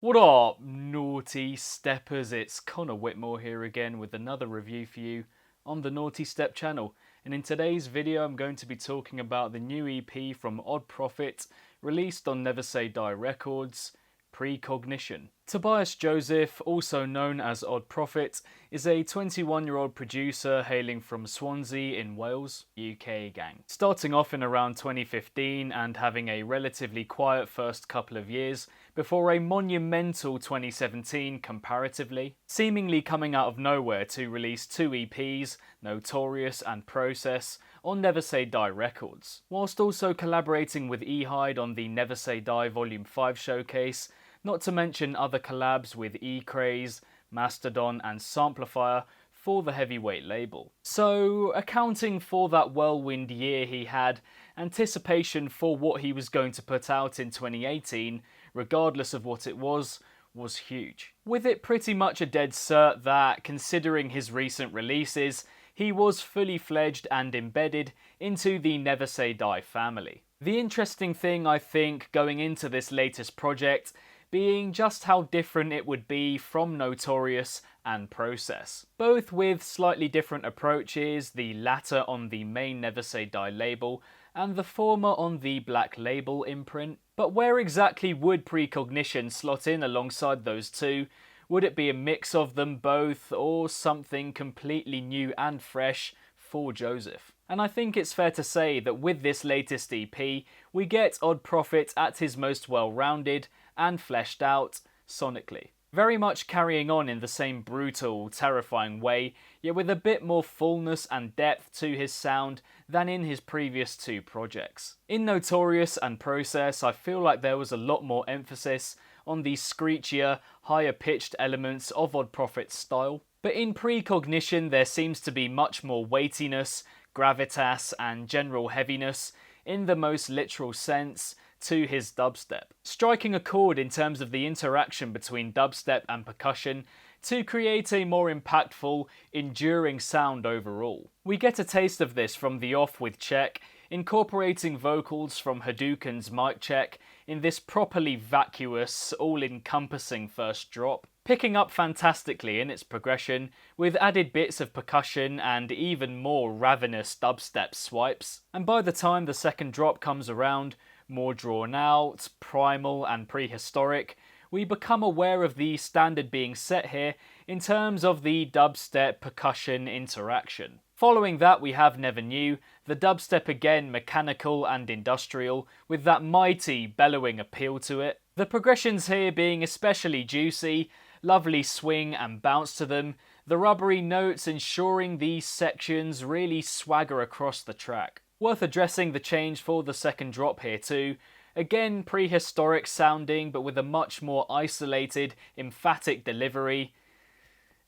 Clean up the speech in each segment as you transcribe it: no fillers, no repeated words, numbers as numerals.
What up, naughty steppers? It's Connor Whitmore here again with another review for you on the Nawtystep channel. And in today's video, I'm going to be talking about the new EP from Oddprophet, released on Never Say Die Records, Precognition. Tobias Joseph, also known as Oddprophet, is a 21-year-old producer hailing from Swansea in Wales, UK gang. Starting off in around 2015 and having a relatively quiet first couple of years before a monumental 2017 comparatively, seemingly coming out of nowhere to release two EPs, Notorious and Process, on Never Say Die Records, whilst also collaborating with E-Hide on the Never Say Die Volume 5 showcase, not to mention other collabs with E-Craze, Mastodon and Samplifier for the heavyweight label. So, accounting for that whirlwind year he had, anticipation for what he was going to put out in 2018, regardless of what it was huge. With it pretty much a dead cert that, considering his recent releases, he was fully fledged and embedded into the Never Say Die family. The interesting thing, I think, going into this latest project being just how different it would be from Notorious and Process. Both with slightly different approaches, the latter on the main Never Say Die label and the former on the Black Label imprint. But where exactly would Precognition slot in alongside those two? Would it be a mix of them both, or something completely new and fresh for Joseph? And I think it's fair to say that with this latest EP, we get Oddprophet at his most well-rounded and fleshed out sonically. Very much carrying on in the same brutal, terrifying way, yet with a bit more fullness and depth to his sound than in his previous two projects. In Notorious and Process, I feel like there was a lot more emphasis on the screechier, higher pitched elements of Oddprophet's style. But in Precognition, there seems to be much more weightiness, gravitas and general heaviness, in the most literal sense, to his dubstep, striking a chord in terms of the interaction between dubstep and percussion to create a more impactful, enduring sound overall. We get a taste of this from the off with Check, incorporating vocals from Hadouken's Mic Check in this properly vacuous, all-encompassing first drop, picking up fantastically in its progression, with added bits of percussion and even more ravenous dubstep swipes. And by the time the second drop comes around, more drawn out, primal and prehistoric, we become aware of the standard being set here in terms of the dubstep percussion interaction. Following that, we have Never Knew, the dubstep again mechanical and industrial, with that mighty bellowing appeal to it. The progressions here being especially juicy, lovely swing and bounce to them, the rubbery notes ensuring these sections really swagger across the track. Worth addressing the change for the second drop here too. Again, prehistoric sounding, but with a much more isolated, emphatic delivery.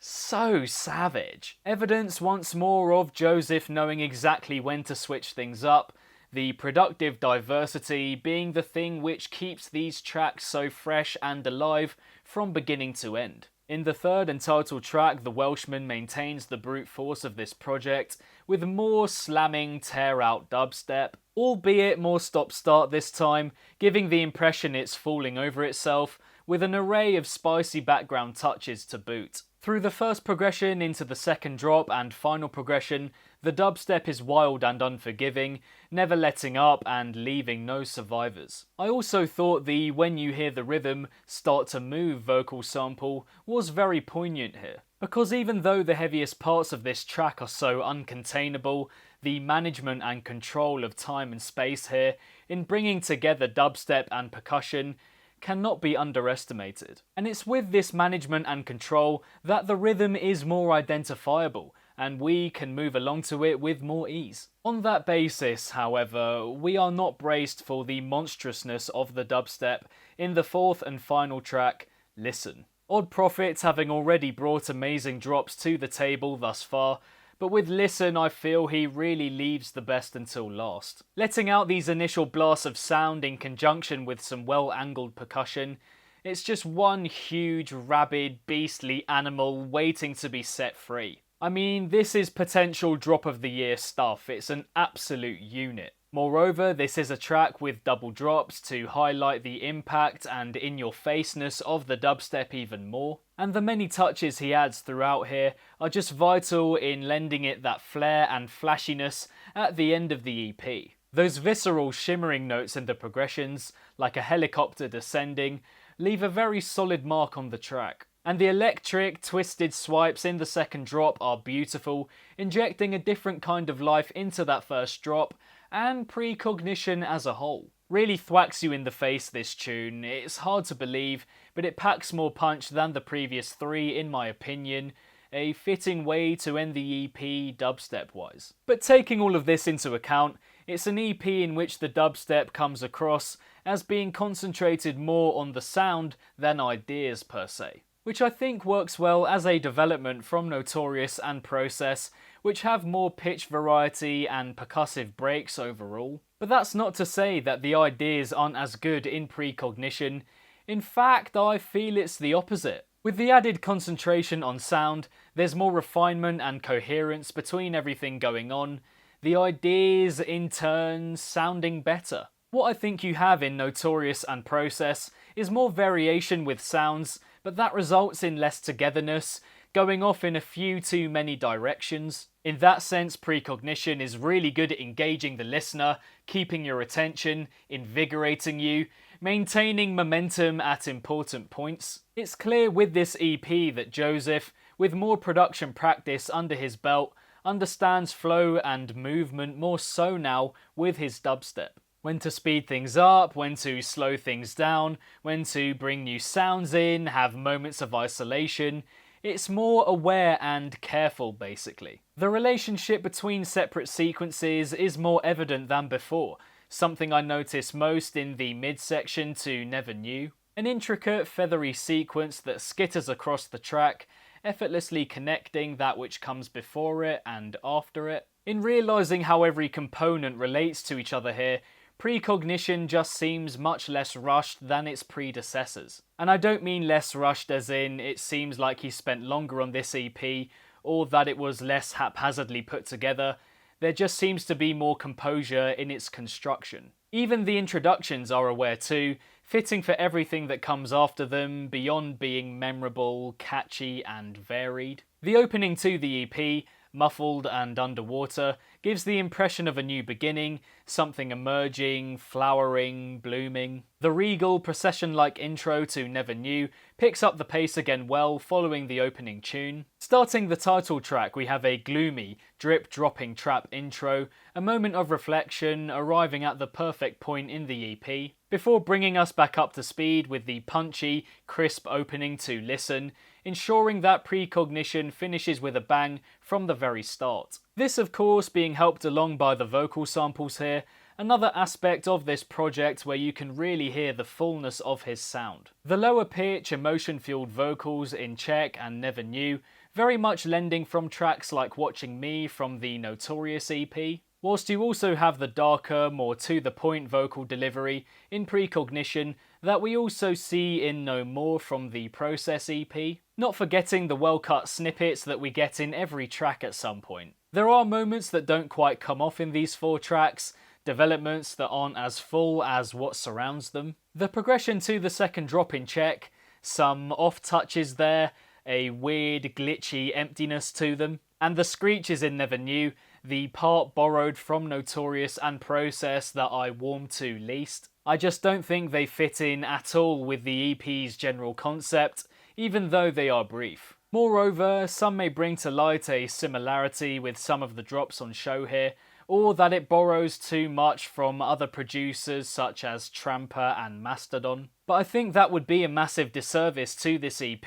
So savage. Evidence once more of Joseph knowing exactly when to switch things up, the productive diversity being the thing which keeps these tracks so fresh and alive from beginning to end. In the third and title track, the Welshman maintains the brute force of this project with more slamming, tear-out dubstep, albeit more stop-start this time, giving the impression it's falling over itself, with an array of spicy background touches to boot. Through the first progression into the second drop and final progression, the dubstep is wild and unforgiving, never letting up and leaving no survivors. I also thought the "when you hear the rhythm start to move" vocal sample was very poignant here, because even though the heaviest parts of this track are so uncontainable, the management and control of time and space here in bringing together dubstep and percussion cannot be underestimated. And it's with this management and control that the rhythm is more identifiable, and we can move along to it with more ease. On that basis, however, we are not braced for the monstrousness of the dubstep in the fourth and final track, Listen. Oddprophet having already brought amazing drops to the table thus far, but with Listen I feel he really leaves the best until last. Letting out these initial blasts of sound in conjunction with some well-angled percussion, it's just one huge, rabid, beastly animal waiting to be set free. I mean, this is potential drop of the year stuff, it's an absolute unit. Moreover, this is a track with double drops to highlight the impact and in-your-faceness of the dubstep even more, and the many touches he adds throughout here are just vital in lending it that flair and flashiness at the end of the EP. Those visceral shimmering notes in the progressions, like a helicopter descending, leave a very solid mark on the track. And the electric, twisted swipes in the second drop are beautiful, injecting a different kind of life into that first drop, and Precognition as a whole. Really thwacks you in the face, this tune. It's hard to believe, but it packs more punch than the previous three in my opinion. A fitting way to end the EP dubstep-wise. But taking all of this into account, it's an EP in which the dubstep comes across as being concentrated more on the sound than ideas per se, which I think works well as a development from Notorious and Process, which have more pitch variety and percussive breaks overall. But that's not to say that the ideas aren't as good in Precognition. In fact, I feel it's the opposite. With the added concentration on sound, there's more refinement and coherence between everything going on, the ideas in turn sounding better. What I think you have in Notorious and Process is more variation with sounds, but that results in less togetherness, going off in a few too many directions. In that sense, Precognition is really good at engaging the listener, keeping your attention, invigorating you, maintaining momentum at important points. It's clear with this EP that Joseph, with more production practice under his belt, understands flow and movement more so now with his dubstep. When to speed things up, when to slow things down, when to bring new sounds in, have moments of isolation. It's more aware and careful, basically. The relationship between separate sequences is more evident than before, something I notice most in the midsection to Never Knew. An intricate, feathery sequence that skitters across the track, effortlessly connecting that which comes before it and after it. In realising how every component relates to each other here, Precognition just seems much less rushed than its predecessors. And I don't mean less rushed as in it seems like he spent longer on this EP, or that it was less haphazardly put together. There just seems to be more composure in its construction. Even the introductions are aware too, fitting for everything that comes after them, beyond being memorable, catchy and varied. The opening to the EP, Muffled and Underwater, gives the impression of a new beginning, something emerging, flowering, blooming. The regal, procession-like intro to Never Knew picks up the pace again well following the opening tune. Starting the title track, we have a gloomy, drip-dropping trap intro, a moment of reflection arriving at the perfect point in the EP, before bringing us back up to speed with the punchy, crisp opening to Listen, ensuring that Precognition finishes with a bang from the very start. This of course being helped along by the vocal samples here, another aspect of this project where you can really hear the fullness of his sound. The lower pitch, emotion-fueled vocals in Check and Never Knew, very much lending from tracks like Watching Me from the Notorious EP, whilst you also have the darker, more to-the-point vocal delivery in Precognition that we also see in No More from the Process EP, not forgetting the well-cut snippets that we get in every track at some point. There are moments that don't quite come off in these four tracks, developments that aren't as full as what surrounds them. The progression to the second drop in Check, some off touches there, a weird glitchy emptiness to them, and the screeches in Never Knew, the part borrowed from Notorious and Process that I warm to least. I just don't think they fit in at all with the EP's general concept, even though they are brief. Moreover, some may bring to light a similarity with some of the drops on show here, or that it borrows too much from other producers such as Tramper and Mastodon. But I think that would be a massive disservice to this EP,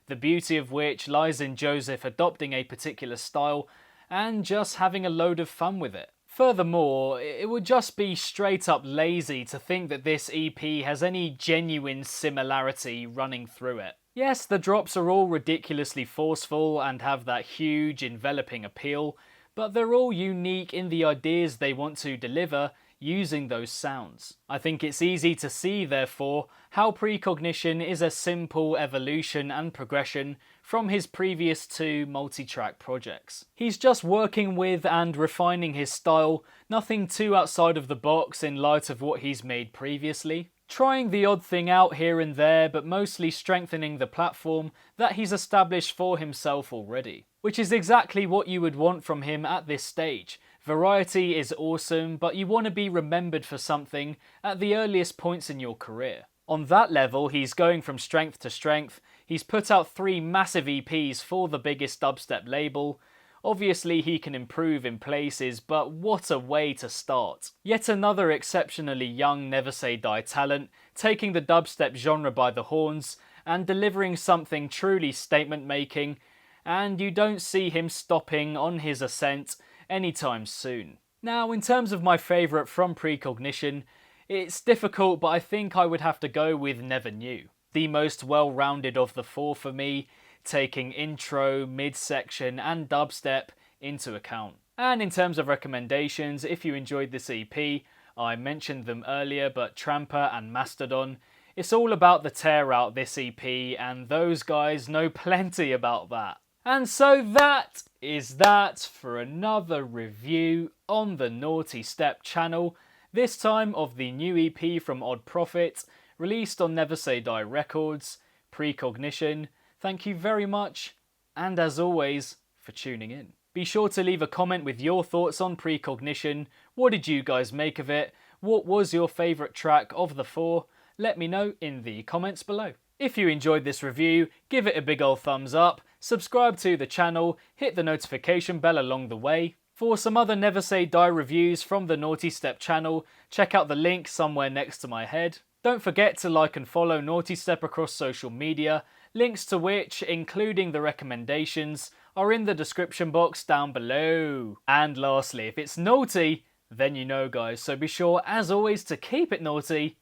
the beauty of which lies in Joseph adopting a particular style and just having a load of fun with it. Furthermore, it would just be straight up lazy to think that this EP has any genuine similarity running through it. Yes, the drops are all ridiculously forceful and have that huge enveloping appeal, but they're all unique in the ideas they want to deliver, using those sounds. I think it's easy to see, therefore, how Precognition is a simple evolution and progression from his previous two multi-track projects. He's just working with and refining his style, nothing too outside of the box in light of what he's made previously. Trying the odd thing out here and there, but mostly strengthening the platform that he's established for himself already. Which is exactly what you would want from him at this stage. Variety is awesome, but you want to be remembered for something at the earliest points in your career. On that level, he's going from strength to strength. He's put out 3 massive EPs for the biggest dubstep label. Obviously he can improve in places, but what a way to start. Yet another exceptionally young Never Say Die talent, taking the dubstep genre by the horns and delivering something truly statement making, and you don't see him stopping on his ascent anytime soon. Now, in terms of my favourite from Precognition, it's difficult, but I think I would have to go with Never Knew. The most well-rounded of the 4 for me, taking intro, midsection and dubstep into account. And in terms of recommendations, if you enjoyed this EP, I mentioned them earlier, but Tramper and Mastodon, it's all about the tear out this EP, and those guys know plenty about that. And so that is that for another review on the Nawtystep channel, this time of the new EP from Oddprophet, released on Never Say Die Records, Precognition. Thank you very much, and as always, for tuning in. Be sure to leave a comment with your thoughts on Precognition. What did you guys make of it? What was your favourite track of the 4? Let me know in the comments below. If you enjoyed this review, give it a big ol' thumbs up, subscribe to the channel, hit the notification bell along the way. For some other Never Say Die reviews from the Nawtystep channel, check out the link somewhere next to my head. Don't forget to like and follow Nawtystep across social media, links to which, including the recommendations, are in the description box down below. And lastly, if it's naughty, then you know guys, so be sure as always to keep it naughty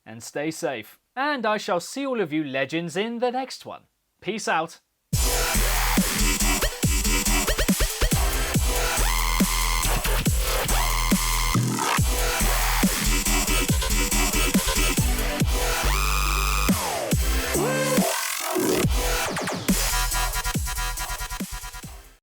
and stay safe. And I shall see all of you legends in the next one. Peace out.